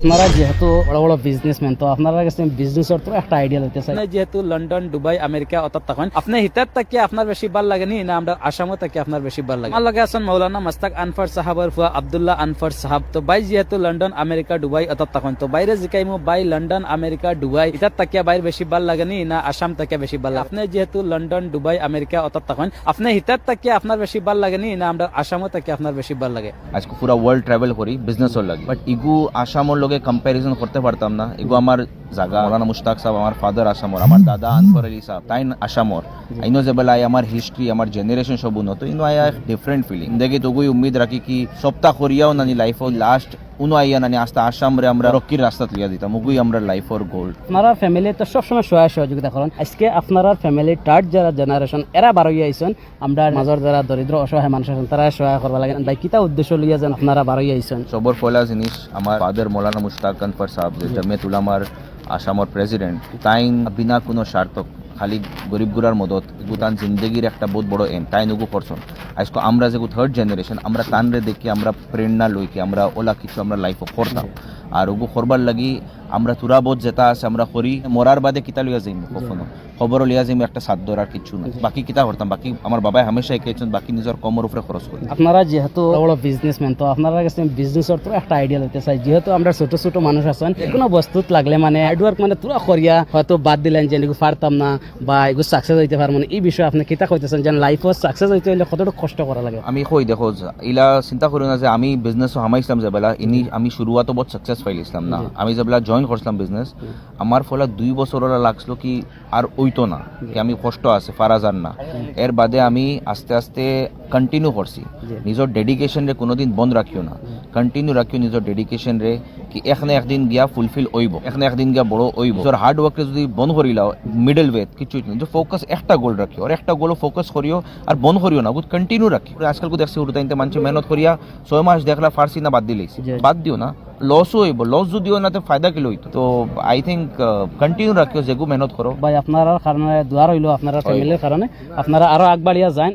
আপনারা যেহেতু বড় বড় বিজনেসম্যান, তো আপনারা কাছে বিজনেসের তো একটা আইডিয়া দিতে চাই। যেহেতু লন্ডন, দুবাই, আমেরিকা অর্থাৎ তখন আপনি হিতার থেকে আপনার বেশি ভাল লাগেনি না আমরা আসামও থেকে আপনার বেশি ভাল লাগে? আমার লগে আছেন মৌলানা মাস্তাক আনফার সাহাবের ফুয়া আব্দুল্লাহ আনফার সাহাব। তো বাই যেহেতু লন্ডন, আমেরিকা, দুবাই অর্থাৎ তখন তো বাইরে জিকাইমু বাই লন্ডন, আমেরিকা, দুবাই হিতার থেকে বাইরে বেশি ভাল লাগেনি না আসাম থেকে বেশি ভাল লাগে? আপনি যেহেতু লন্ডন, দুবাই, আমেরিকা অর্থাৎ তখন আপনি হিতার থেকে আপনার বেশি ভাল লাগেনি না আমরা আসামও থেকে আপনার বেশি ভাল লাগে? আজকে পুরা ওয়ার্ল্ড ট্রাভেল করি বিজনেসর লাগে, বাট ইগু আসামর লগে কম্পারিজন করতে পারতাম না। এগু আমার জায়গা মৌলানা মুশতাক সাহেব, আমার ফাদার আসামর, আমার দাদা আনফর আলী সাহেব তাই আসামর। আইনো যে বেলা আমার হিস্ট্রি, আমার জেনারেশন সব উন্নত, ইনো আই ডিফারেন্ট ফিলিং দেখি। তবুই উম্মিদ রাখি কি সপ্তাহ করিয়াও নানি লাইফ লাস্ট উনো আইয়া নানি আস্তে আসামরে আমরা রকির রাস্তাত লিয়া দিতাম। ওগুই আমরা লাইফর গোল। আপনারা ফ্যামিলি তো সবসময় সহযোগিতা করেন। আজকে আপনারা ফ্যামিলি থার্ড যারা জেনারেশন এরা বারোই আইসন, আমরা মাজর যারা দরিদ্র অসহায় মানুষ আছেন তারা সহায় করবা লাগে। ভাই কিতা উদ্দেশ্য লিয়া যেন আপনারা বারোই আইসন? সবর পয়লা জিনিস আমার ফাদার মৌলানা মুশতাক আনফর সাহেব, যে জামিয়াত উলামার আসামর প্রেসিডেন্ট, তাইন বিনা কোনো স্বার্থক খালি গরিব গুড়ার মদত এগুতান জিন্দগির একটা বহুত বড় এম তাই নগু করছন। আজকে আমরা যে থার্ড জেনারেশন আমরা তানরে দেখি আমরা প্রেরণা লইকি আমরা ওলা কিছু আমরা লাইফ করতাম। আর ওগু করবার লাগি আমরা তুরাবোধ যেটা আছে আমরা করি। মরার বাদে কিতা লইয়া যাইম কখনো খবরও লিয়া যাইম একটা সাধ্য আর কিছু না। বাকি কিতা করতাম, বাকি আমার বাবাই হামেশা এঁকেছেন, বাকি নিজের কমর উপরে খরচ করি। আপনারা যেহেতু বড় বড় বিজনেসম্যান, তো আপনারা কাছে বিজনেসের তো একটা আইডিয়া দিতে চাই। যেহেতু আমরা ছোট ছোট মানুষ আছেন, কোনো বস্তুত লাগলে মানে হার্ডওয়ার্ক মানে তুরা করিয়া হয়তো বাদ দিলেন যে এগুলো পারতাম না বা এগুলো সাকসেস হইতে পারবো না, এই বিষয়ে আপনি কিতা কইতেছেন যেন লাইফও সাকসেস হইতে হইলে কতটা কষ্ট করা লাগে? আমি কই দেখো ইলা চিন্তা করি না যে আমি বিজনেসও হামাইছিলাম যে বেলা ইনি আমি শুরুয়াতো বহুত সাকসেস পাইছিলাম না। আমি যে বেলা জয়েন করছিলাম বিজনেস, আমার ফলে 2 বছর ওরা লাগছিল কি আর ওইতো না কি আমি কষ্ট আছে ফারাজার না। এর বাদে আমি আস্তে আস্তে কন্টিনিউ করছি। নিজের ডেডিকেশন রে কোনোদিন বন্ধ রাখিও না, কন্টিনিউ রাখিও নিজের ডেডিকেশন রে কি এখানে একদিন গিয়া ফুলফিল হইব, এখানে একদিন গিয়া বড় হইব। নিজের হার্ড ওয়ার্ককে যদি বন্ধ করিলাও মিডল ওয়ে কিছুই না, যে ফোকাস একটা গোল রাখিও আর একটা গোল ফোকাস করিও আর বন্ধ করিও না, কন্টিনিউ রাখিও। আজকাল দেখছি উড়তাইতে মানুষ মেহনত করিয়া 6 মাস দেখলা ফার্সি না বাদ দিলেই বাদ দিও না, লসও হইব। লস যদিও না তো ফায়দা কি লইতো। তো আই থিঙ্ক কন্টিনিউ রাখিও, যেগু মেহনত করো। ভাই আপনার কারণে দোয়া রইল আপনারা ফ্যামিলির কারণে আপনারা আরো আগবাড়িয়া যান।